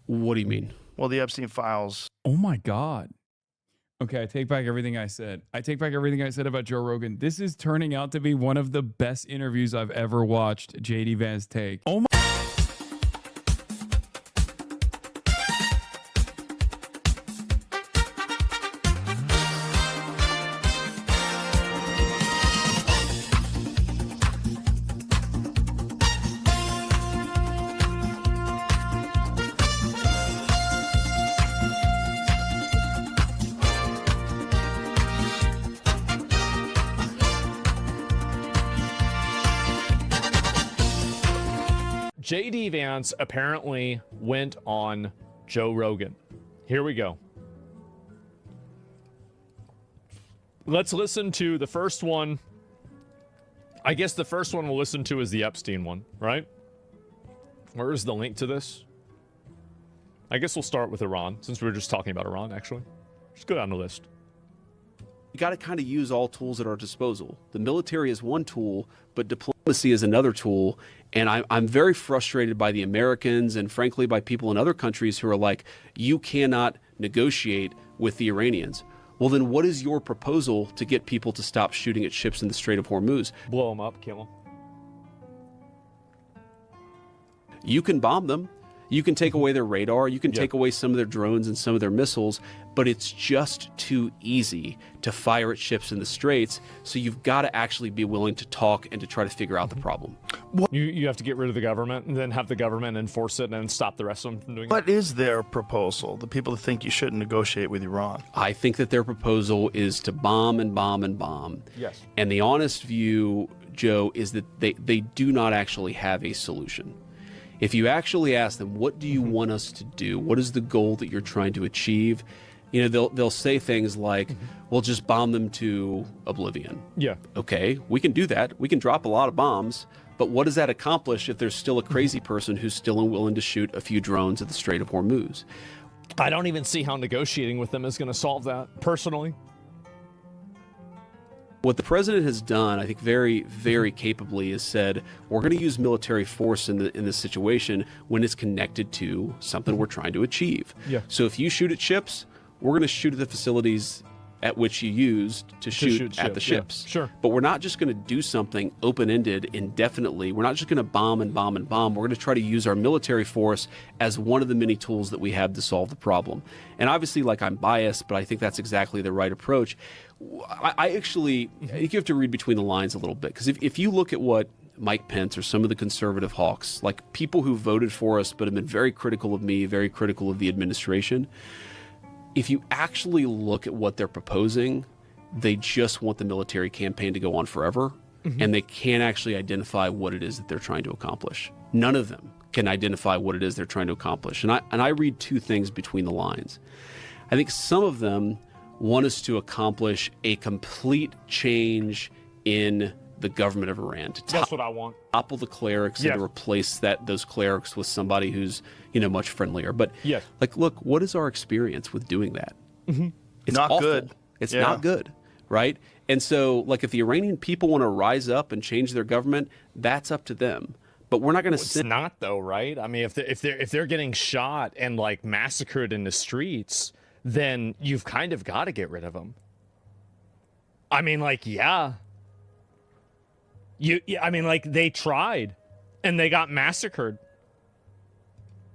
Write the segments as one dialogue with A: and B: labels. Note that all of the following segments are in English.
A: What do you mean?
B: Well, the Epstein files.
C: Oh my God. Okay, I take back everything I said. I take back everything I said about Joe Rogan. This is turning out to be one of the best interviews I've ever watched JD Vance take. Oh my.
D: JD Vance apparently went on Joe Rogan. Here we go. Let's listen to the first one. I guess the first one we'll listen to is the Epstein one, right? Where is the link to this? I guess we'll start with Iran, since we were just talking about Iran, actually. Just go down the list.
A: You got to kind of use all tools at our disposal. The military is one tool, but diplomacy is another tool. And I'm very frustrated by the Americans and frankly by people in other countries who are like, you cannot negotiate with the Iranians. Well, then what is your proposal to get people to stop shooting at ships in the Strait of Hormuz?
D: Blow them up, kill them.
A: You can bomb them. You can take away their radar. You can take away some of their drones and some of their missiles, but it's just too easy to fire at ships in the straits. So you've got to actually be willing to talk and to try to figure out the problem.
D: You have to get rid of the government and then have the government enforce it and stop the rest of them from doing it.
B: What is their proposal? The people that think you shouldn't negotiate with Iran.
A: I think that their proposal is to bomb and bomb and bomb.
D: Yes.
A: And the honest view, Joe, is that they do not actually have a solution. If you actually ask them, what do you want us to do? What is the goal that you're trying to achieve? You know, they'll say things like, we'll just bomb them to oblivion.
D: Yeah.
A: Okay, we can do that. We can drop a lot of bombs. But what does that accomplish if there's still a crazy person who's still unwilling to shoot a few drones at the Strait of Hormuz?
D: I don't even see how negotiating with them is going to solve that, personally.
A: What the president has done, I think very, very capably, is said, we're going to use military force in this situation when it's connected to something we're trying to achieve.
D: Yeah.
A: So if you shoot at ships, we're going to shoot at the facilities at which you used to shoot at the ships.
D: Yeah, sure.
A: But we're not just going to do something open-ended indefinitely. We're not just going to bomb and bomb and bomb. We're going to try to use our military force as one of the many tools that we have to solve the problem. And obviously, like, I'm biased, but I think that's exactly the right approach. I actually, I think you have to read between the lines a little bit, because if you look at what Mike Pence or some of the conservative hawks, like people who voted for us but have been very critical of me, very critical of the administration, if you actually look at what they're proposing, they just want the military campaign to go on forever, and they can't actually identify what it is that they're trying to accomplish. None of them can identify what it is they're trying to accomplish. And I read two things between the lines. I think some of them want us to accomplish a complete change in the government of Iran.
D: That's what I want.
A: Topple the clerics and to replace those clerics with somebody who's, much friendlier. But like, look, what is our experience with doing that? It's
B: not
A: awful.
B: good.
A: It's not good, right? And so, like, if the Iranian people want to rise up and change their government, that's up to them. But we're not going to.
D: It's not, though, right? I mean, if they're getting shot and like massacred in the streets, then you've kind of got to get rid of them. I mean, like, I mean, like, they tried and they got massacred.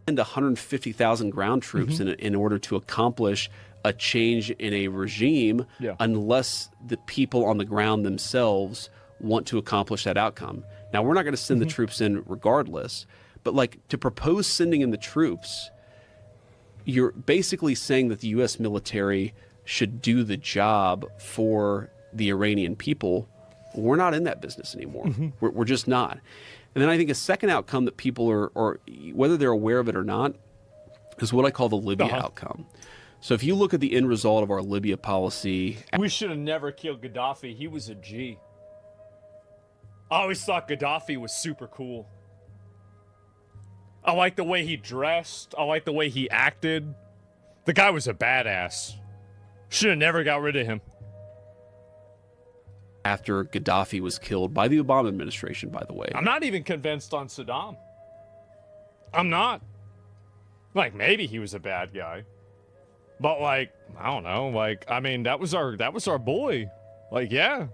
A: And 150,000 ground troops in order to accomplish a change in a regime, unless the people on the ground themselves want to accomplish that outcome. Now, we're not going to send the troops in regardless, but like, to propose sending in the troops, you're basically saying that the U.S. military should do the job for the Iranian people. We're not in that business anymore. We're just not. And then I think a second outcome that people are whether they're aware of it or not, is what I call the Libya outcome. So if you look at the end result of our Libya policy...
D: We should have never killed Gaddafi. He was a G. I always thought Gaddafi was super cool. I like the way he dressed. I like the way he acted. The guy was a badass. Should have never got rid of him.
A: After Gaddafi was killed by the Obama administration, by the way.
D: I'm not even convinced on Saddam. I'm not. Like, maybe he was a bad guy. But, like, I don't know. Like, I mean, that was our boy. Like, yeah.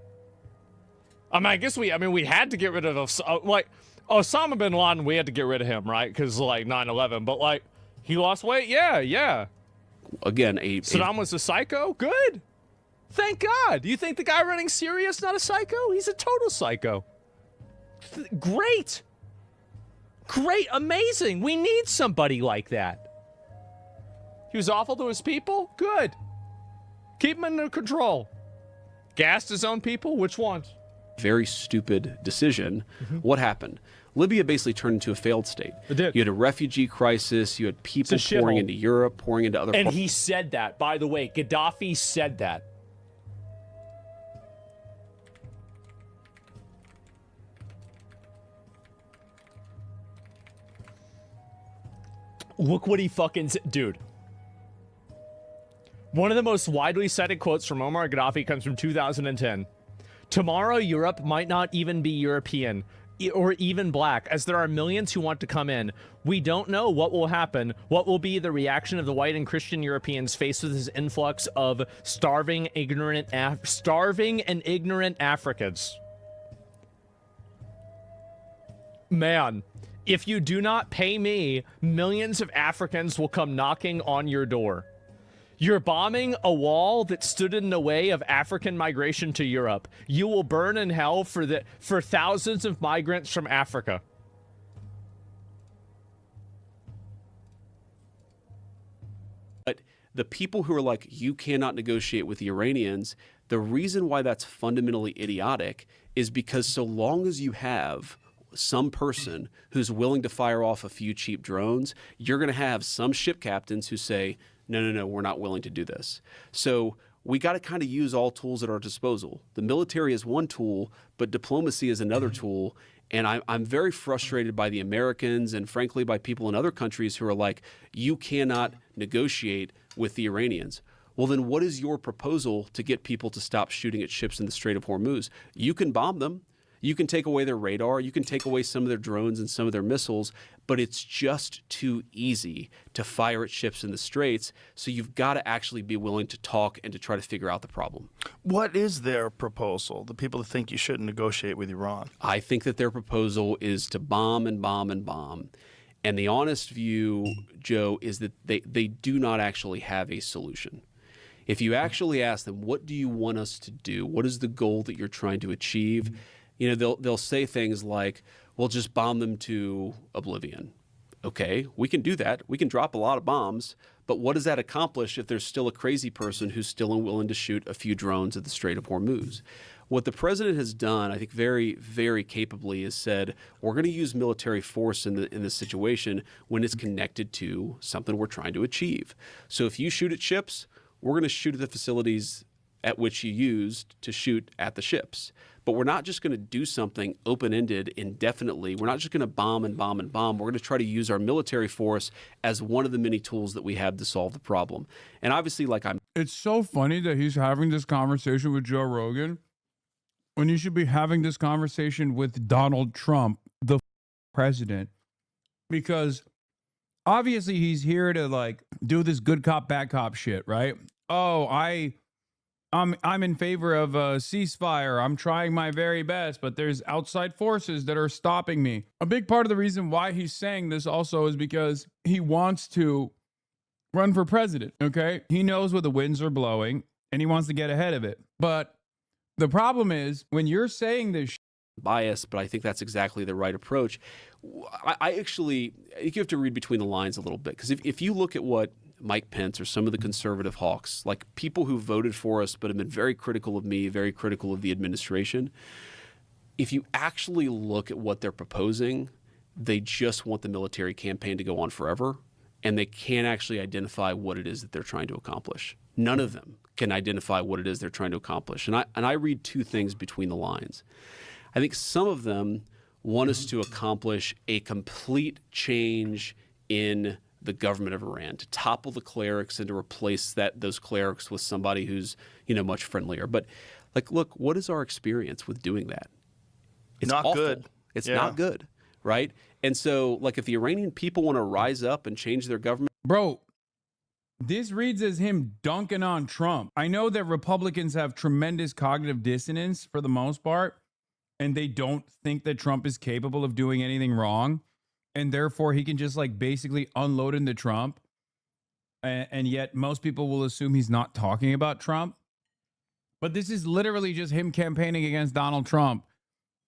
D: I mean, I guess we had to get rid of, like, Osama bin Laden, we had to get rid of him, right? Because, like, 9/11. But, like, he lost weight? Yeah.
A: Again,
D: Saddam was a psycho? Good. Thank God. Do you think the guy running Syria is not a psycho? He's a total psycho. Great. Amazing. We need somebody like that. He was awful to his people? Good. Keep him under control. Gassed his own people? Which ones?
A: very stupid decision. What happened? Libya basically turned into a failed state.
D: It did.
A: You had a refugee crisis. You had people pouring into Europe, pouring into other
D: And he said that, by the way. Gaddafi said that. Look what he fucking said. Dude. One of the most widely cited quotes from Muammar Gaddafi comes from 2010. Tomorrow, Europe might not even be European or even black, as there are millions who want to come in. We don't know what will happen, what will be the reaction of the white and Christian Europeans faced with this influx of starving and ignorant Africans. Man, if you do not pay me, millions of Africans will come knocking on your door. You're bombing a wall that stood in the way of African migration to Europe. You will burn in hell for thousands of migrants from Africa.
A: But the people who are like, you cannot negotiate with the Iranians, the reason why that's fundamentally idiotic is because so long as you have some person who's willing to fire off a few cheap drones, you're going to have some ship captains who say, no, we're not willing to do this. So we got to kind of use all tools at our disposal. The military is one tool, but diplomacy is another tool. And I'm very frustrated by the Americans and frankly by people in other countries who are like, you cannot negotiate with the Iranians. Well, then what is your proposal to get people to stop shooting at ships in the Strait of Hormuz? You can bomb them. You can take away their radar. You can take away some of their drones and some of their missiles, but it's just too easy to fire at ships in the straits. So you've got to actually be willing to talk and to try to figure out the problem.
B: What is their proposal? The people that think you shouldn't negotiate with Iran.
A: I think that their proposal is to bomb and bomb and bomb. And the honest view, Joe, is that they do not actually have a solution. If you actually ask them, what do you want us to do? What is the goal that you're trying to achieve? You know, they'll say things like, "We'll just bomb them to oblivion." Okay, we can do that. We can drop a lot of bombs, but what does that accomplish if there's still a crazy person who's still unwilling to shoot a few drones at the Strait of Hormuz? What the president has done, I think very, very capably, is said, we're going to use military force in this situation when it's connected to something we're trying to achieve. So if you shoot at ships, we're going to shoot at the facilities at which you used to shoot at the ships. But we're not just going to do something open-ended indefinitely. We're not just going to bomb and bomb and bomb. We're going to try to use our military force as one of the many tools that we have to solve the problem. And obviously,
C: It's so funny that he's having this conversation with Joe Rogan when you should be having this conversation with Donald Trump, the president, because obviously he's here to like do this good cop, bad cop shit, right? Oh, I'm in favor of a ceasefire. I'm trying my very best, but there's outside forces that are stopping me. A big part of the reason why he's saying this also is because he wants to run for president, okay? He knows where the winds are blowing and he wants to get ahead of it. But the problem is when you're saying this
A: bias, but I think that's exactly the right approach. I think you have to read between the lines a little bit, because if you look at what Mike Pence or some of the conservative hawks, like people who voted for us but have been very critical of me, very critical of the administration, if you actually look at what they're proposing, they just want the military campaign to go on forever, and they can't actually identify what it is that they're trying to accomplish. None of them can identify what it is they're trying to accomplish. And I read two things between the lines. I think some of them want us to accomplish a complete change in the government of Iran, to topple the clerics and to replace those clerics with somebody who's, much friendlier. But like, look, what is our experience with doing that? It's
B: not
A: awful.
B: good.
A: It's not good, right? And so, like, if the Iranian people want to rise up and change their government,
C: Bro, this reads as him dunking on Trump. I know that Republicans have tremendous cognitive dissonance for the most part, and they don't think that Trump is capable of doing anything wrong. And therefore, he can just like basically unload into Trump. And yet most people will assume he's not talking about Trump. But this is literally just him campaigning against Donald Trump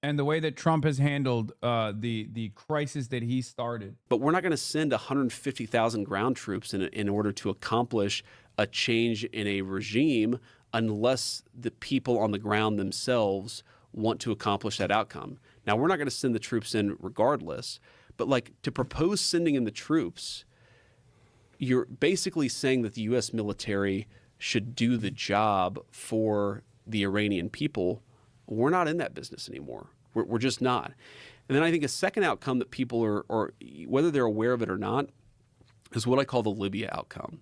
C: and the way that Trump has handled the crisis that he started.
A: But we're not going to send 150,000 ground troops in order to accomplish a change in a regime unless the people on the ground themselves want to accomplish that outcome. Now, we're not going to send the troops in regardless, but like to propose sending in the troops, you're basically saying that the U.S. military should do the job for the Iranian people. We're not in that business anymore. We're just not. And then I think a second outcome that people are, or whether they're aware of it or not, is what I call the Libya outcome.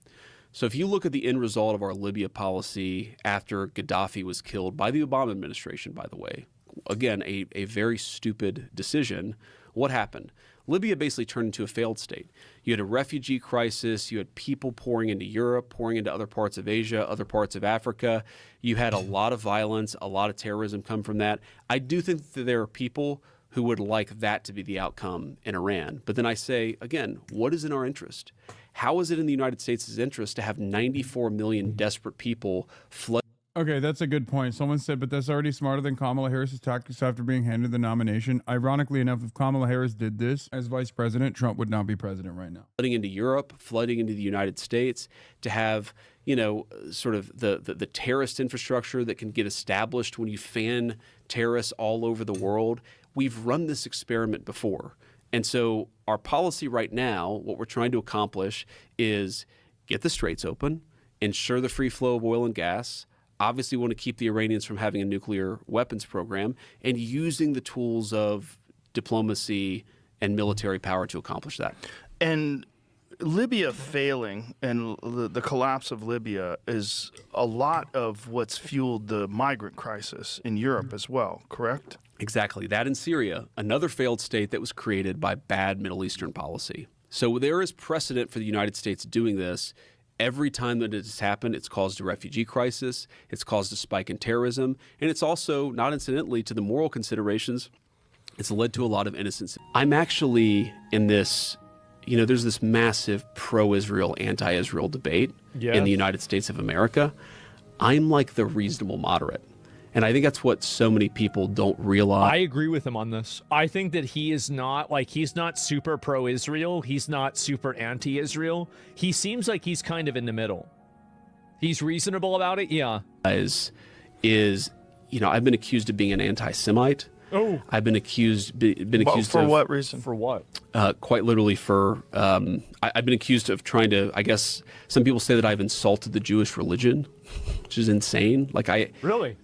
A: So if you look at the end result of our Libya policy after Gaddafi was killed by the Obama administration, by the way, again, a very stupid decision, what happened? Libya basically turned into a failed state. You had a refugee crisis. You had people pouring into Europe, pouring into other parts of Asia, other parts of Africa. You had a lot of violence, a lot of terrorism come from that. I do think that there are people who would like that to be the outcome in Iran. But then I say, again, what is in our interest? How is it in the United States' interest to have 94 million desperate people flood?
C: Okay, that's a good point. Someone said, but that's already smarter than Kamala Harris's tactics after being handed the nomination. Ironically enough, if Kamala Harris did this as vice president, Trump would not be president right now.
A: Flooding into Europe, flooding into the United States, to have, you know, sort of the terrorist infrastructure that can get established when you fan terrorists all over the world. We've run this experiment before. And so our policy right now, what we're trying to accomplish is get the straits open, ensure the free flow of oil and gas, obviously want to keep the Iranians from having a nuclear weapons program, and using the tools of diplomacy and military power to accomplish that.
B: And Libya failing and the collapse of Libya is a lot of what's fueled the migrant crisis in Europe as well, correct?
A: Exactly. That in Syria, another failed state that was created by bad Middle Eastern policy. So there is precedent for the United States doing this. Every time that it has happened, it's caused a refugee crisis, it's caused a spike in terrorism, and it's also, not incidentally to the moral considerations, it's led to a lot of innocence. I'm actually in this, you know, there's this massive pro-Israel, anti-Israel debate in the United States of America. I'm like the reasonable moderate. And I think that's what so many people don't realize.
D: I agree with him on this. I think that he is not, like, he's not super pro-Israel. He's not super anti-Israel. He seems like he's kind of in the middle. He's reasonable about it, yeah.
A: Is, you know, I've been accused of being an anti-Semite.
D: Oh.
A: I've been accused
B: For
A: of...
B: what reason?
D: For what?
A: Quite literally for... I've been accused of trying to, I guess, some people say that I've insulted the Jewish religion, which is insane.
D: Really?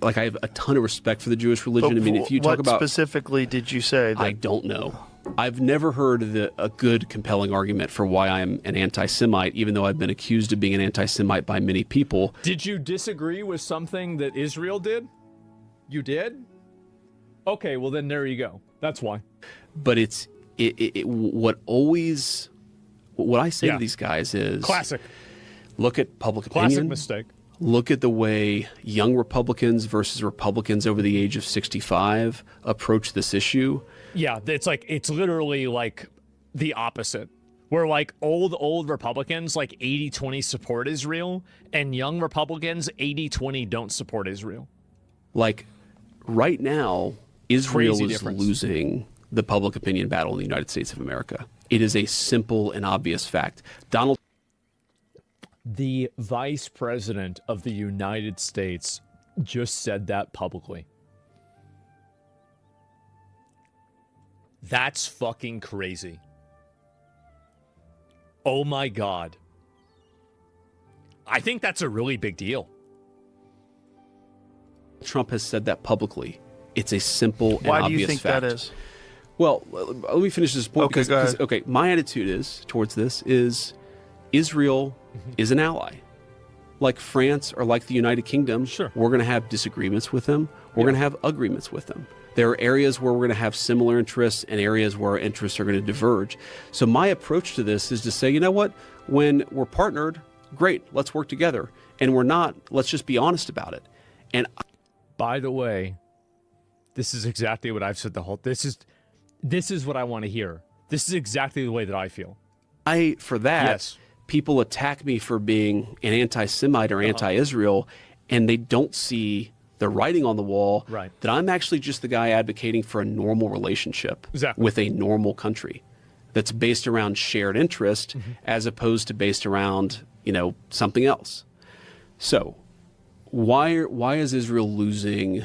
A: Like I have a ton of respect for the Jewish religion.
B: But
A: I mean, if you talk about...
B: What specifically did you say?
A: I don't know. I've never heard a good, compelling argument for why I'm an anti-Semite, even though I've been accused of being an anti-Semite by many people.
D: Did you disagree with something that Israel did? You did? Okay, well then there you go. That's why.
A: But what I say to these guys is...
D: Classic.
A: Look at public
D: Classic
A: opinion.
D: mistake.
A: Look at the way young Republicans versus Republicans over the age of 65 approach this issue.
D: Yeah, it's literally like the opposite. Where like old Republicans like 80-20 support Israel, and young Republicans 80-20 don't support Israel.
A: Like right now, Israel
D: Crazy
A: is
D: difference.
A: losing the public opinion battle in the United States of America. It is a simple and obvious fact.
D: The vice president of the United States just said that publicly. That's fucking crazy. Oh my God. I think that's a really big deal.
A: Trump has said that publicly. It's a simple and obvious fact.
B: Why do you think that is?
A: Well, let me finish this point.
B: Okay, go ahead.
A: Okay, my attitude is towards this is Israel is an ally. Like France or like the United Kingdom,
D: Sure.
A: we're going to have disagreements with them. We're going to have agreements with them. There are areas where we're going to have similar interests and areas where our interests are going to diverge. So my approach to this is to say, you know what, when we're partnered, great, let's work together. And we're not, let's just be honest about it. And
D: by the way, this is exactly what I've said the whole, this is what I want to hear. This is exactly the way that I feel.
A: For that,
D: Yes.
A: people attack me for being an anti-Semite or anti-Israel, and they don't see the writing on the wall
D: Right.
A: that I'm actually just the guy advocating for a normal relationship
D: Exactly.
A: with a normal country that's based around shared interest as opposed to based around, something else. So why is Israel losing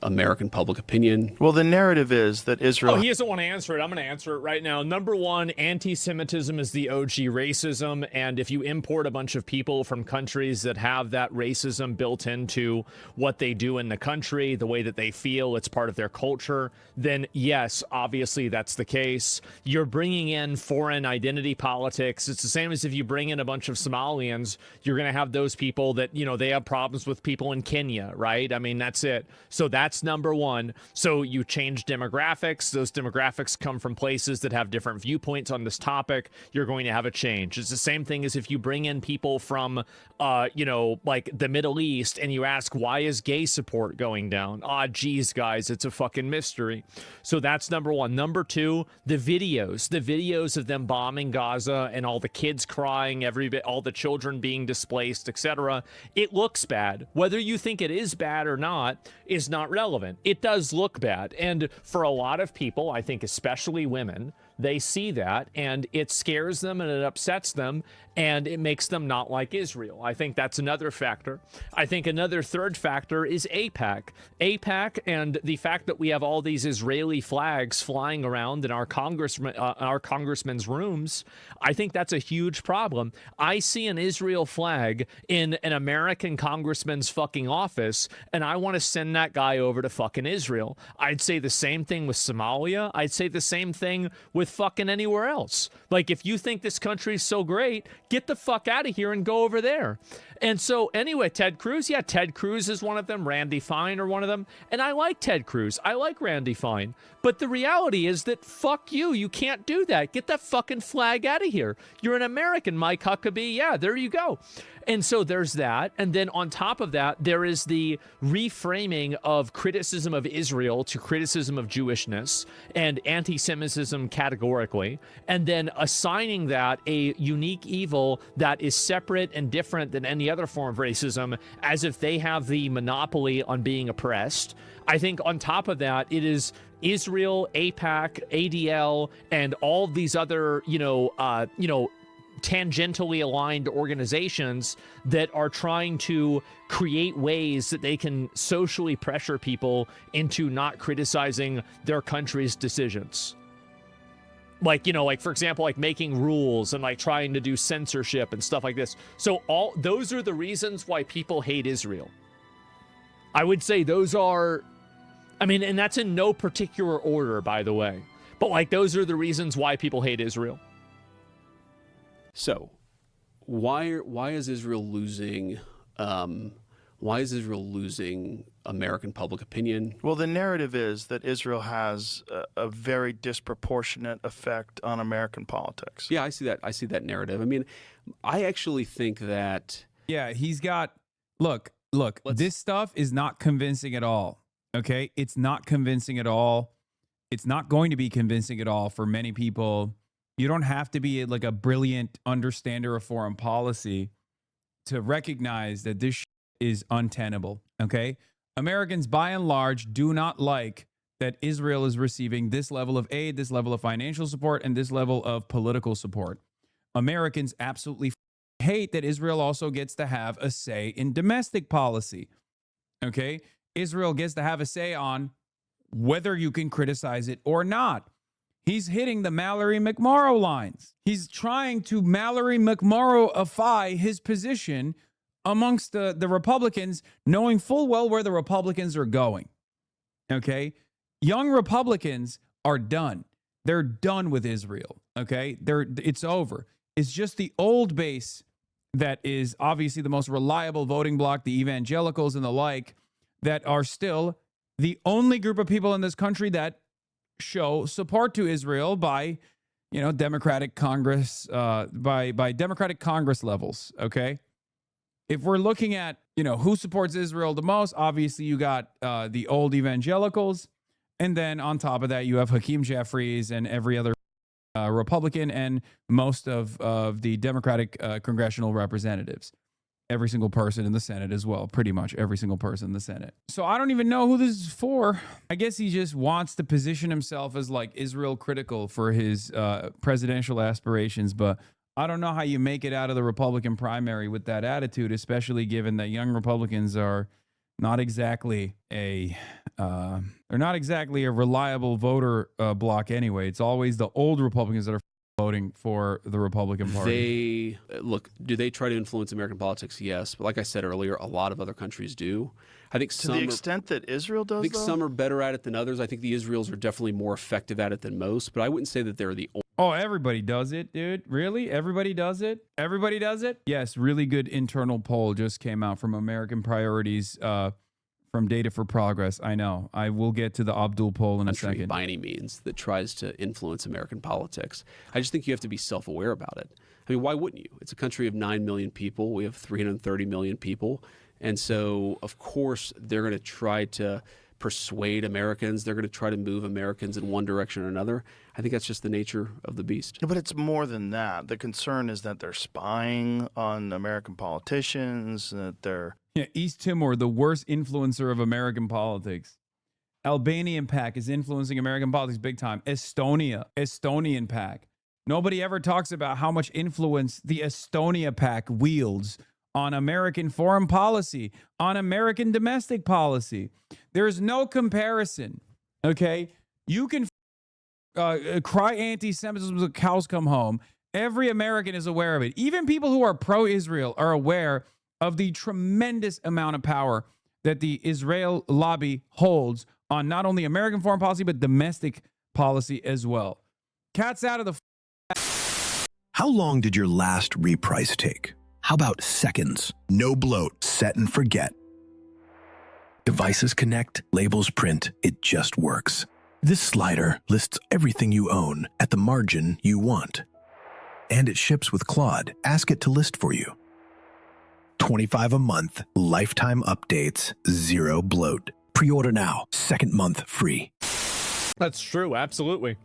A: American public opinion?
B: Well, the narrative is that Israel.
D: Oh, he doesn't want to answer it. I'm going to answer it right now. Number one, anti-Semitism is the OG racism. And if you import a bunch of people from countries that have that racism built into what they do in the country, the way that they feel, it's part of their culture, then yes, obviously that's the case. You're bringing in foreign identity politics. It's the same as if you bring in a bunch of Somalians, you're going to have those people that, they have problems with people in Kenya, right? I mean, that's it. So that's number one. So you change demographics. Those demographics come from places that have different viewpoints on this topic. You're going to have a change. It's the same thing as if you bring in people from, like the Middle East and you ask, why is gay support going down? Geez, guys, it's a fucking mystery. So that's number one. Number two, the videos of them bombing Gaza and all the kids crying, all the children being displaced, etc. It looks bad. Whether you think it is bad or not is not relevant. It does look bad. And for a lot of people, I think especially women, they see that and it scares them and it upsets them and it makes them not like Israel. I think that's another factor. I think another third factor is AIPAC. AIPAC and the fact that we have all these Israeli flags flying around in our congressmen's rooms, I think that's a huge problem. I see an Israel flag in an American congressman's fucking office and I want to send that guy over to fucking Israel. I'd say the same thing with Somalia. I'd say the same thing with fucking anywhere else. Like, if you think this country is so great, get the fuck out of here and go over there. And so anyway, Ted Cruz, Ted Cruz is one of them. Randy Fine are one of them. And I like Ted Cruz. I like Randy Fine. But the reality is that fuck you. You can't do that. Get that fucking flag out of here. You're an American, Mike Huckabee. Yeah, there you go. And so there's that. And then on top of that, there is the reframing of criticism of Israel to criticism of Jewishness and anti-Semitism categorically, and then assigning that a unique evil that is separate and different than any other form of racism, as if they have the monopoly on being oppressed. I think on top of that, it is Israel, AIPAC, ADL, and all of these other, tangentially aligned organizations that are trying to create ways that they can socially pressure people into not criticizing their country's decisions. Like, for example, like making rules and like trying to do censorship and stuff like this. So all those are the reasons why people hate Israel. I would say those are, and that's in no particular order, by the way. But like, those are the reasons why people hate Israel.
A: So, why is Israel losing? Why is Israel losing American public opinion?
B: Well, the narrative is that Israel has a very disproportionate effect on American politics.
A: Yeah, I see that. I see that narrative. I actually think that.
C: Yeah, he's got. Look. This stuff is not convincing at all. Okay, it's not convincing at all. It's not going to be convincing at all for many people. You don't have to be like a brilliant understander of foreign policy to recognize that this is untenable, okay? Americans, by and large, do not like that Israel is receiving this level of aid, this level of financial support, and this level of political support. Americans absolutely hate that Israel also gets to have a say in domestic policy, okay? Israel gets to have a say on whether you can criticize it or not. He's hitting the Mallory McMorrow lines. He's trying to Mallory McMorrow-ify his position amongst the Republicans, knowing full well where the Republicans are going. Okay? Young Republicans are done. They're done with Israel. Okay? It's over. It's just the old base that is obviously the most reliable voting bloc, the evangelicals and the like, that are still the only group of people in this country that show support to Israel by, Democratic Congress, by Democratic Congress levels. Okay. If we're looking at, who supports Israel the most, obviously you got the old evangelicals. And then on top of that, you have Hakeem Jeffries and every other Republican and most of the Democratic congressional representatives. Every single person in the Senate as well. Pretty much every single person in the Senate. So I don't even know who this is for. I guess he just wants to position himself as like Israel critical for his presidential aspirations. But I don't know how you make it out of the Republican primary with that attitude, especially given that young Republicans are not exactly a reliable voter block anyway. It's always the old Republicans that are voting for the Republican Party.
A: Do they try to influence American politics? Yes, but like I said earlier, a lot of other countries do. I think
B: to the extent that Israel does.
A: I think some are better at it than others. I think the Israelis are definitely more effective at it than most, but I wouldn't say that they're the only.
C: Oh, everybody does it, dude. Really? Everybody does it? Everybody does it? Yes, really good internal poll just came out from American Priorities from Data for Progress. I know. I will get to the Abdul poll in a second.
A: By any means that tries to influence American politics. I just think you have to be self-aware about it. I mean, why wouldn't you? It's a country of 9 million people. We have 330 million people. And so, of course, they're going to try to persuade Americans. They're going to try to move Americans in one direction or another. I think that's just the nature of the beast.
B: But it's more than that. The concern is that they're spying on American politicians, that they're...
C: Yeah, East Timor, the worst influencer of American politics. Albanian PAC is influencing American politics big time. Estonian PAC. Nobody ever talks about how much influence the Estonia PAC wields on American foreign policy, on American domestic policy. There's no comparison, okay? You can cry anti-Semitism until cows come home. Every American is aware of it. Even people who are pro-Israel are aware of the tremendous amount of power that the Israel lobby holds on not only American foreign policy, but domestic policy as well. Cat's out of the...
E: How long did your last reprice take? How about seconds? No bloat, set and forget. Devices connect, labels print, it just works. This slider lists everything you own at the margin you want. And it ships with Claude. Ask it to list for you. $25 a month, lifetime updates, zero bloat. Pre-order now, second month free.
D: That's true, absolutely.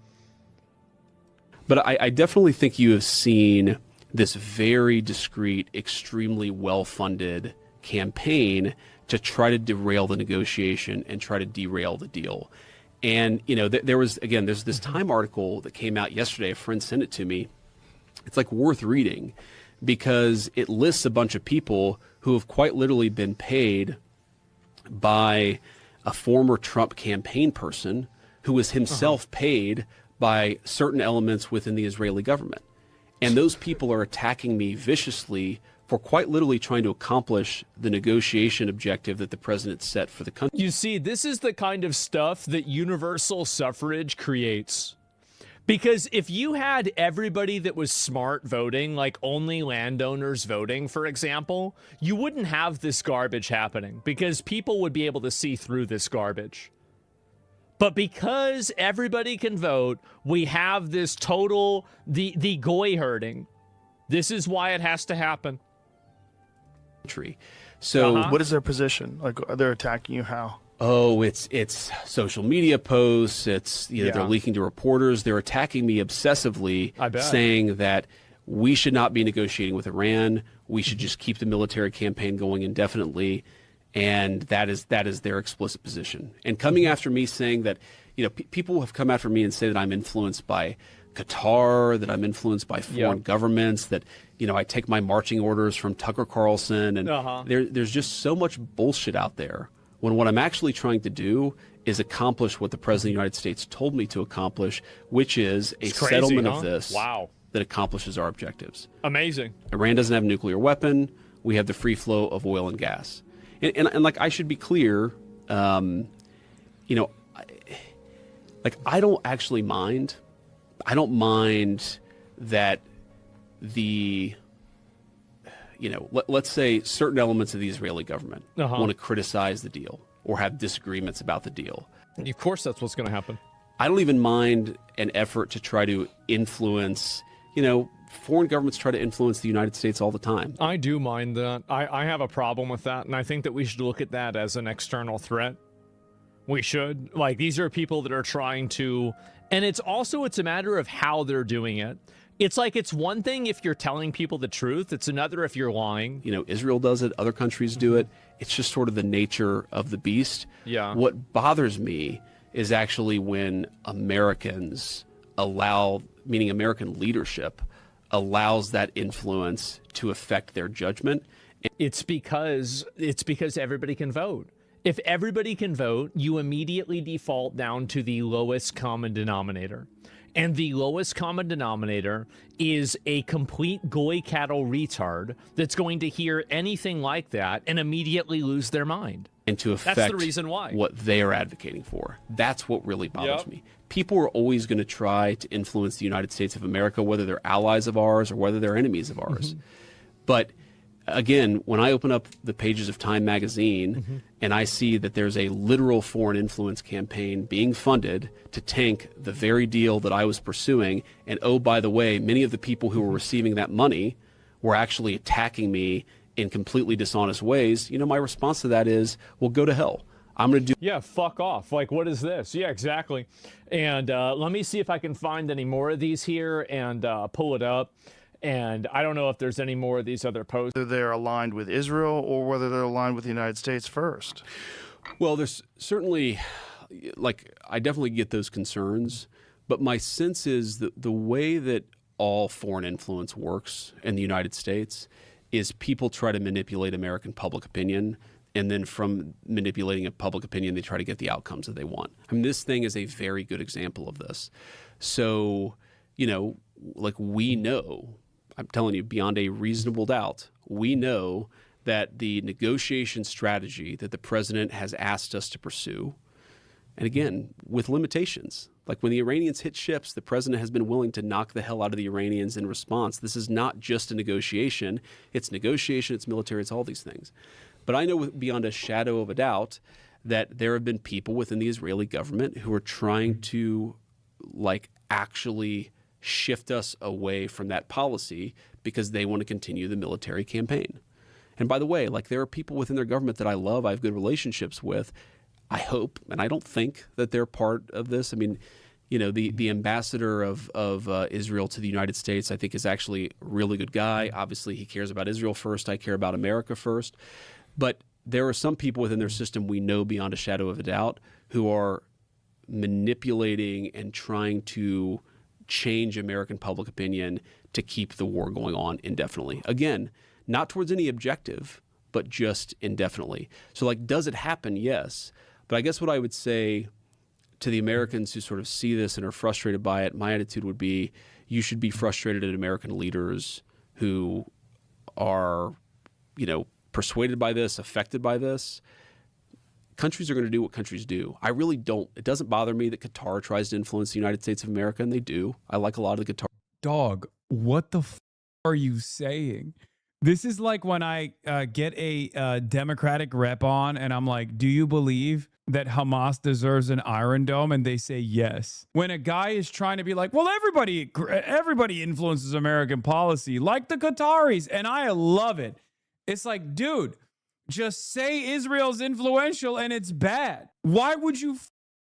A: But I definitely think you have seen this very discreet, extremely well-funded campaign to try to derail the negotiation and try to derail the deal. And, there's this Time article that came out yesterday. A friend sent it to me. It's like worth reading because it lists a bunch of people who have quite literally been paid by a former Trump campaign person who was himself paid by certain elements within the Israeli government. And those people are attacking me viciously for quite literally trying to accomplish the negotiation objective that the president set for the country.
D: You see, this is the kind of stuff that universal suffrage creates. Because if you had everybody that was smart voting, like only landowners voting, for example, you wouldn't have this garbage happening because people would be able to see through this garbage. But because everybody can vote, we have this total, the goy herding. This is why it has to happen.
A: So
B: what is their position? Like, they're attacking you how?
A: Oh, it's social media posts. It's they're leaking to reporters. They're attacking me obsessively, saying that we should not be negotiating with Iran. We should just keep the military campaign going indefinitely. And that is their explicit position. And coming after me saying that, people have come after me and say that I'm influenced by Qatar, that I'm influenced by foreign governments, that, I take my marching orders from Tucker Carlson. And there's just so much bullshit out there when what I'm actually trying to do is accomplish what the President of the United States told me to accomplish, which is a settlement of this that accomplishes our objectives.
D: Amazing.
A: Iran doesn't have a nuclear weapon. We have the free flow of oil and gas. And like, I should be clear, I don't actually mind. I don't mind that let's say certain elements of the Israeli government want to criticize the deal. or have disagreements about the deal.
D: Of course, that's what's going to happen.
A: I don't even mind an effort to try to influence, foreign governments try to influence the United States all the time.
D: I do mind that. I have a problem with that, and I think that we should look at that as an external threat. We should. Like, these are people that are trying to, and it's a matter of how they're doing it. It's like, it's one thing if you're telling people the truth. It's another if you're lying.
A: Israel does it. Other countries do it. It's just sort of the nature of the beast.
D: Yeah.
A: What bothers me is actually when Americans meaning American leadership, allows that influence to affect their judgment.
D: It's because everybody can vote. If everybody can vote, you immediately default down to the lowest common denominator. And the lowest common denominator is a complete goy cattle retard that's going to hear anything like that and immediately lose their mind.
A: And to affect
D: That's the reason why.
A: What they are advocating for. That's what really bothers me. People are always going to try to influence the United States of America, whether they're allies of ours or whether they're enemies of ours. But again, when I open up the pages of Time magazine and I see that there's a literal foreign influence campaign being funded to tank the very deal that I was pursuing, and oh, by the way, many of the people who were receiving that money were actually attacking me in completely dishonest ways, my response to that is, well, go to hell. I'm going to do...
D: Yeah, fuck off. Like, what is this? Yeah, exactly. And let me see if I can find any more of these here and pull it up. And I don't know if there's any more of these other posts.
B: Whether they're aligned with Israel or whether they're aligned with the United States first.
A: Well, there's certainly, I definitely get those concerns, but my sense is that the way that all foreign influence works in the United States is people try to manipulate American public opinion, and then from manipulating a public opinion, they try to get the outcomes that they want. I mean, this thing is a very good example of this. So, we know, I'm telling you, beyond a reasonable doubt, we know that the negotiation strategy that the president has asked us to pursue, and again, with limitations, like when the Iranians hit ships, the president has been willing to knock the hell out of the Iranians in response. This is not just a negotiation. It's negotiation, it's military, it's all these things. But I know beyond a shadow of a doubt that there have been people within the Israeli government who are trying to actually shift us away from that policy because they want to continue the military campaign. And by the way, there are people within their government that I love, I have good relationships with. I hope, and I don't think that they're part of this. I mean, the ambassador of Israel to the United States, I think, is actually a really good guy. Obviously, he cares about Israel first. I care about America first. But there are some people within their system we know beyond a shadow of a doubt who are manipulating and trying to change American public opinion to keep the war going on indefinitely. Again, not towards any objective, but just indefinitely. So, does it happen? Yes. But I guess what I would say to the Americans who sort of see this and are frustrated by it, my attitude would be, you should be frustrated at American leaders who are, persuaded by this, affected by this. Countries are going to do what countries do. I really don't. It doesn't bother me that Qatar tries to influence the United States of America, and they do. I like a lot of the Qatar.
C: Dog, what the are you saying? This is like when I get a Democratic rep on and I'm like, do you believe that Hamas deserves an Iron Dome? And they say yes. When a guy is trying to be like, well, everybody influences American policy, like the Qataris, and I love it. It's like, dude, just say Israel's influential and it's bad. Why would you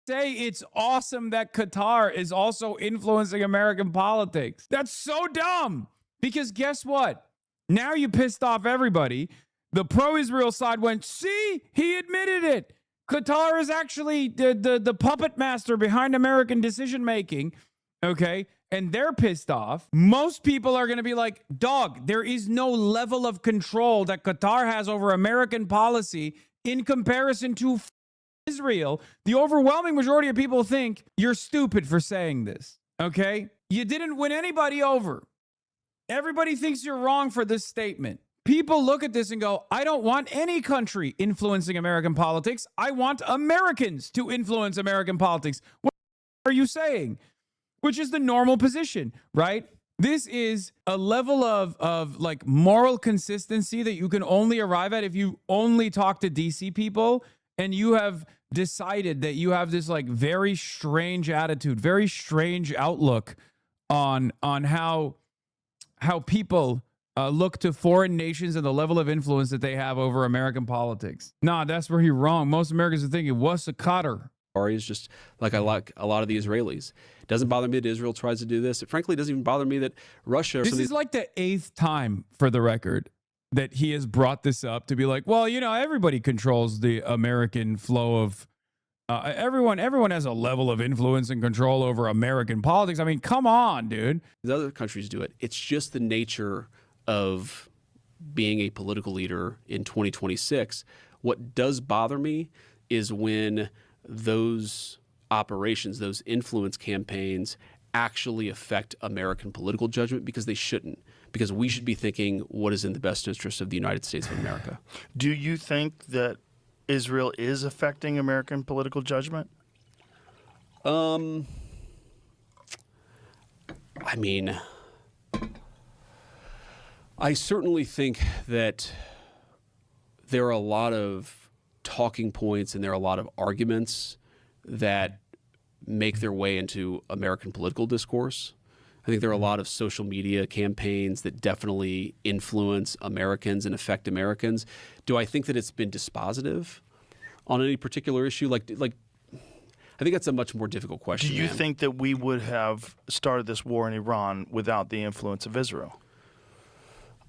C: say it's awesome that Qatar is also influencing American politics? That's so dumb. Because guess what? Now you pissed off everybody. The pro-Israel side went, see, he admitted it. Qatar is actually the puppet master behind American decision-making, okay? And they're pissed off. Most people are going to be like, dog, there is no level of control that Qatar has over American policy in comparison to Israel. The overwhelming majority of people think you're stupid for saying this, okay? You didn't win anybody over. Everybody thinks you're wrong for this statement. People look at this and go, I don't want any country influencing American politics. I want Americans to influence American politics. What are you saying? Which is the normal position, right? This is a level of moral consistency that you can only arrive at if you only talk to DC people and you have decided that you have this like very strange attitude, very strange outlook on how people look to foreign nations and the level of influence that they have over American politics. Nah, that's where you're wrong. Most Americans are thinking, what's a Qatar?
A: Is just like I like a lot of the Israelis. It doesn't bother me that Israel tries to do this. It frankly doesn't even bother me that Russia.
C: This is like the 8th time, for the record, that he has brought this up to be like, well, you know, everybody controls the American flow of everyone has a level of influence and control over American politics. I mean, come on, dude.
A: The other countries do it. It's just the nature of being a political leader in 2026. What does bother me is when those operations, those influence campaigns actually affect American political judgment, because they shouldn't. Because we should be thinking what is in the best interest of the United States of America.
B: Do you think that Israel is affecting American political judgment?
A: I mean, I certainly think that there are a lot of talking points and there are a lot of arguments that make their way into American political discourse. I think there are a lot of social media campaigns that definitely influence Americans and affect Americans. Do I think that it's been dispositive on any particular issue? Like, I think that's a much more difficult question.
B: Do you think that we would have started this war in Iran without the influence of Israel?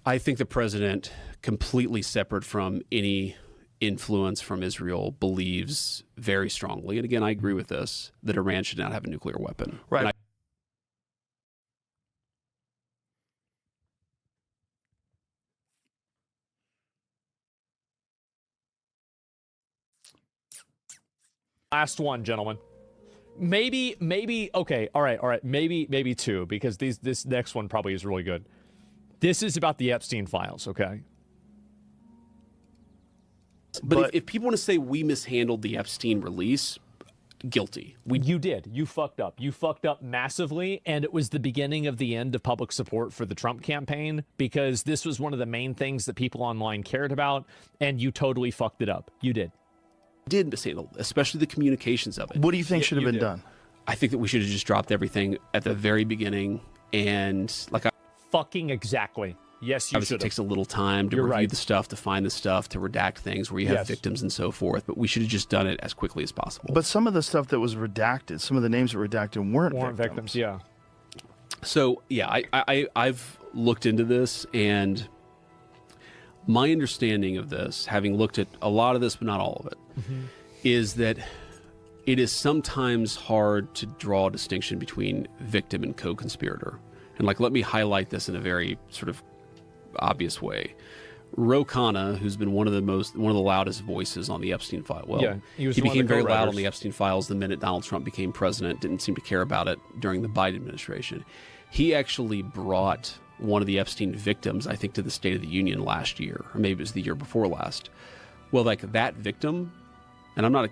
A: I think the president, completely separate from any influence from Israel, believes very strongly, and again, I agree with this, that Iran should not have a nuclear weapon.
B: Right.
D: Last one, gentlemen. Maybe, okay, all right, maybe two, because this next one probably is really good. This is about the Epstein files, okay?
A: But if people want to say we mishandled the Epstein release, guilty.
D: You did. You fucked up. You fucked up massively, and it was the beginning of the end of public support for the Trump campaign, because this was one of the main things that people online cared about, and you totally fucked it up. You did.
A: Did mishandle, especially the communications of it.
B: What do you think should have been done?
A: I think that we should have just dropped everything at the very beginning, and
D: fucking exactly. Yes, you should.
A: It takes a little time to review the stuff, to find the stuff, to redact things where you have victims and so forth. But we should have just done it as quickly as possible.
B: But some of the stuff that was redacted, some of the names that were redacted weren't victims.
D: Yeah.
A: So yeah, I've looked into this, and my understanding of this, having looked at a lot of this but not all of it, is that it is sometimes hard to draw a distinction between victim and co-conspirator. And let me highlight this in a very sort of obvious way. Ro Khanna, who's been one of the loudest voices on the Epstein file. Well, he became very loud on the Epstein files the minute Donald Trump became president. Didn't seem to care about it during the Biden administration. He actually brought one of the Epstein victims, I think, to the State of the Union last year, or maybe it was the year before last. Well, that victim, and I'm not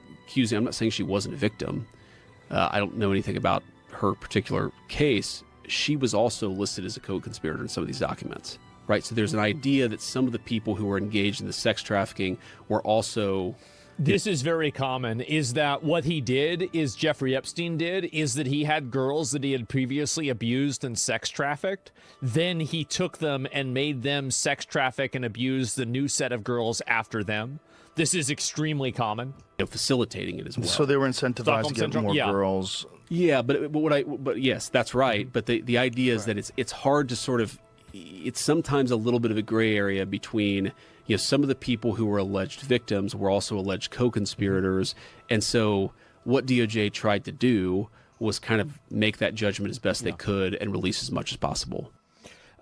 A: saying she wasn't a victim. I don't know anything about her particular case. She was also listed as a co-conspirator in some of these documents, right? So there's an idea that some of the people who were engaged in the sex trafficking were also...
D: This is very common, is that what he did, is Jeffrey Epstein did, is that he had girls that he had previously abused and sex trafficked. Then he took them and made them sex traffic and abuse the new set of girls after them. This is extremely common.
A: Facilitating it as well.
B: So they were incentivized to get more girls.
A: Yeah, but yes, that's right. But the idea is that it's hard to sort of, it's sometimes a little bit of a gray area between, some of the people who were alleged victims were also alleged co-conspirators. And so what DOJ tried to do was kind of make that judgment as best they could and release as much as possible.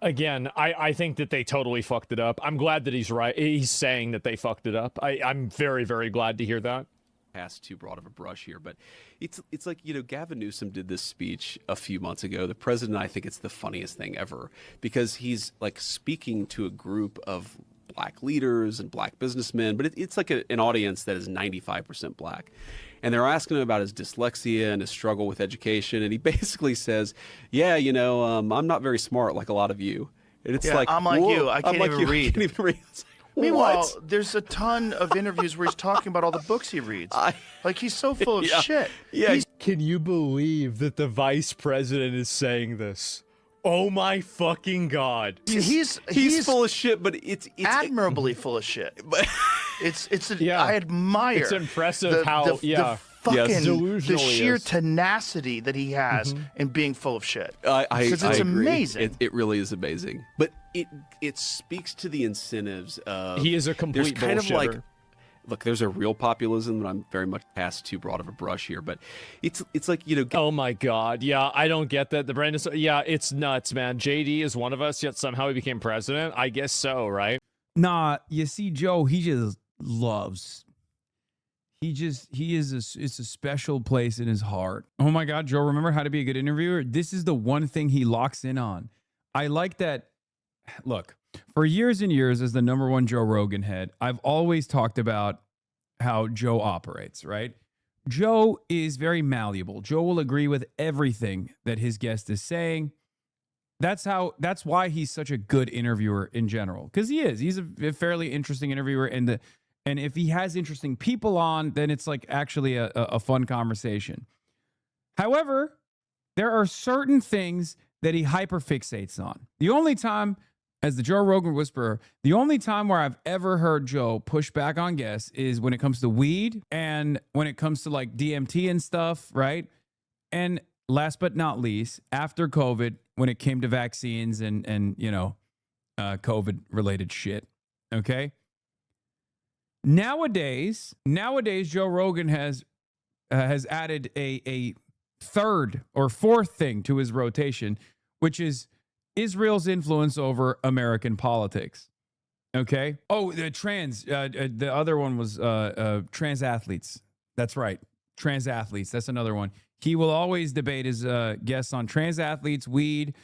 D: Again, I think that they totally fucked it up. I'm glad that he's right. He's saying that they fucked it up. I'm very, very glad to hear that.
A: Pass too broad of a brush here, but it's like, Gavin Newsom did this speech a few months ago. The president, I think it's the funniest thing ever, because he's speaking to a group of black leaders and black businessmen, but it's like an audience that is 95% black. And they're asking him about his dyslexia and his struggle with education. And he basically says, I'm not very smart like a lot of you. And it's
B: I'm like you. I can't even read.
A: I can't even read.
B: Meanwhile, there's a ton of interviews where he's talking about all the books he reads. Like, he's so full of shit.
A: Yeah.
D: Can you believe that the vice president is saying this? Oh my fucking God.
B: He's
A: full of shit, but it's
B: admirably full of shit.
D: Yeah.
B: I admire.
D: It's impressive
B: the
D: delusional he
B: sheer
D: is.
B: tenacity that he has in being full of shit.
A: Because
B: it's amazing.
A: It really is amazing. But it speaks to the incentives of
D: He is a complete
A: there's kind of like
D: bullshitter.
A: look, there's a real populism that I'm very much past too broad of a brush here, but it's like, you know,
D: Oh my God. Yeah, I don't get that. The Brandon, yeah, it's nuts, man. JD is one of us, yet somehow he became president. I guess so, right?
C: Nah, you see, Joe, he just loves. It's a special place in his heart. Oh my God, Joe, remember how to be a good interviewer? This is the one thing he locks in on. I like that. Look, for years and years as the #1 Joe Rogan head, I've always talked about how Joe operates, right? Joe is very malleable. Joe will agree with everything that his guest is saying. That's why he's such a good interviewer in general. Because he's a fairly interesting interviewer, and if he has interesting people on, then it's like actually a fun conversation. However, there are certain things that he hyperfixates on. The only time, as the Joe Rogan Whisperer, the only time where I've ever heard Joe push back on guests is when it comes to weed and when it comes to like DMT and stuff, right? And last but not least, after COVID, when it came to vaccines and you know, COVID related shit. Okay. Nowadays, Joe Rogan has added a third or fourth thing to his rotation, which is Israel's influence over American politics. Okay. Oh, the other one was trans athletes. That's right. Trans athletes. That's another one. He will always debate his guests on trans athletes, weed,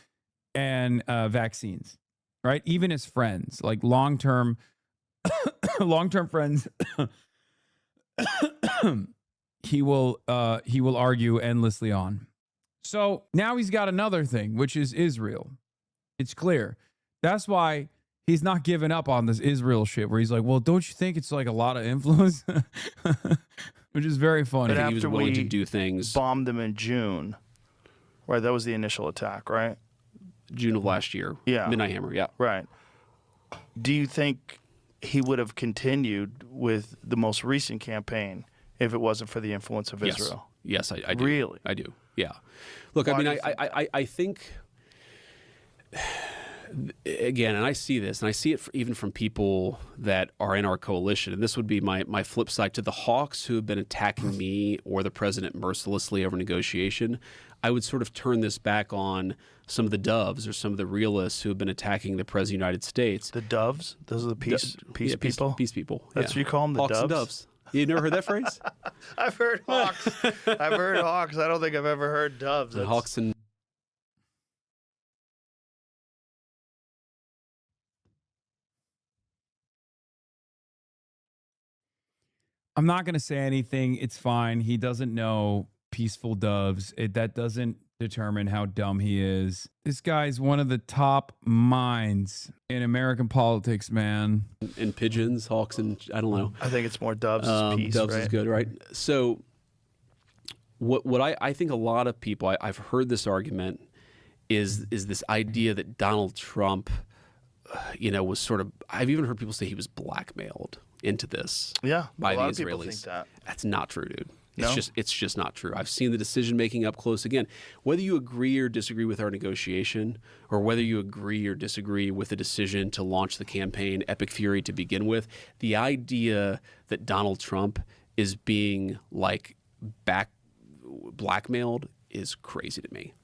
C: and vaccines. Right. Even his friends, like long-term friends, he will argue endlessly on. So now he's got another thing, which is Israel. It's clear. That's why he's not giving up on this Israel shit, where he's like, well, don't you think it's like a lot of influence? Which is very funny.
B: But
A: he was
B: after
A: willing to
B: we
A: do things.
B: bombed them in June, right? That was the initial attack, right?
A: June of last year.
B: Yeah.
A: Midnight Hammer. Yeah.
B: Right. Do you think he would have continued with the most recent campaign if it wasn't for the influence of Israel?
A: Yes, I do.
B: Really?
A: I do. Yeah. Look,
B: Why
A: I mean,
B: do you think
A: I think, again, and I see this, and I see it even from people that are in our coalition, and this would be my flip side to the hawks who have been attacking me or the president mercilessly over negotiation. I would sort of turn this back on some of the doves or some of the realists who have been attacking the president of the United States.
B: The doves? Those are the peace people?
A: Peace people.
B: That's what you call them, the
A: hawks
B: doves?
A: and doves. You never heard that phrase?
B: I've heard hawks. I've heard hawks. I don't think I've ever heard doves.
A: The hawks and
C: I'm not going to say anything. It's fine. He doesn't know peaceful doves. That doesn't determine how dumb he is. This guy's one of the top minds in American politics, man.
A: and pigeons, hawks, and I don't know.
B: I think it's more doves is peace,
A: Doves
B: right?
A: is good, right? So what I think a lot of people, I've heard this argument, is this idea that Donald Trump, was sort of, I've even heard people say he was blackmailed into this
B: Yeah,
A: by
B: a lot
A: the
B: of people
A: Israelis.
B: think that.
A: That's not true, dude.
B: No?
A: It's just not true. I've seen the decision making up close. Again, whether you agree or disagree with our negotiation, or whether you agree or disagree with the decision to launch the campaign Epic Fury to begin with, the idea that Donald Trump is being like blackmailed is crazy to me.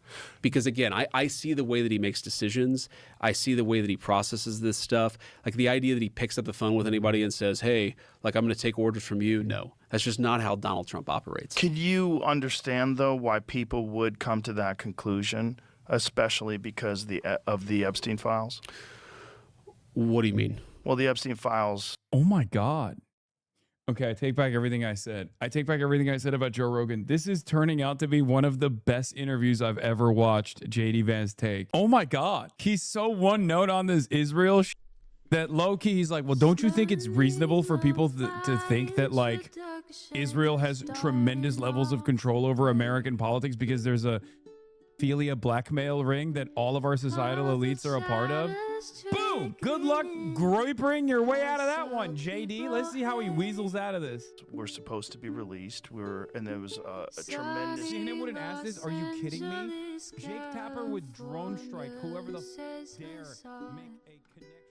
A: Because again, I see the way that he makes decisions. I see the way that he processes this stuff. Like the idea that he picks up the phone with anybody and says, hey, like I'm going to take orders from you. No, that's just not how Donald Trump operates.
B: Can you understand, though, why people would come to that conclusion, especially because of the Epstein files?
A: What do you mean?
B: Well, the Epstein files.
C: Oh my God. Okay, I take back everything I said. I take back everything I said about Joe Rogan. This is turning out to be one of the best interviews I've ever watched JD Vance take. Oh my God. He's so one note on this Israel that low key, he's like, well, don't you think it's reasonable for people to think that like Israel has tremendous levels of control over American politics because there's a philia blackmail ring that all of our societal elites are a part of? Boom! Good luck groipering your way out of that one, JD. Let's see how he weasels out of this.
B: Were supposed to be released. And there was a tremendous.
C: CNN wouldn't ask this. Are you kidding me? Jake Tapper would drone strike whoever the dare make a connection.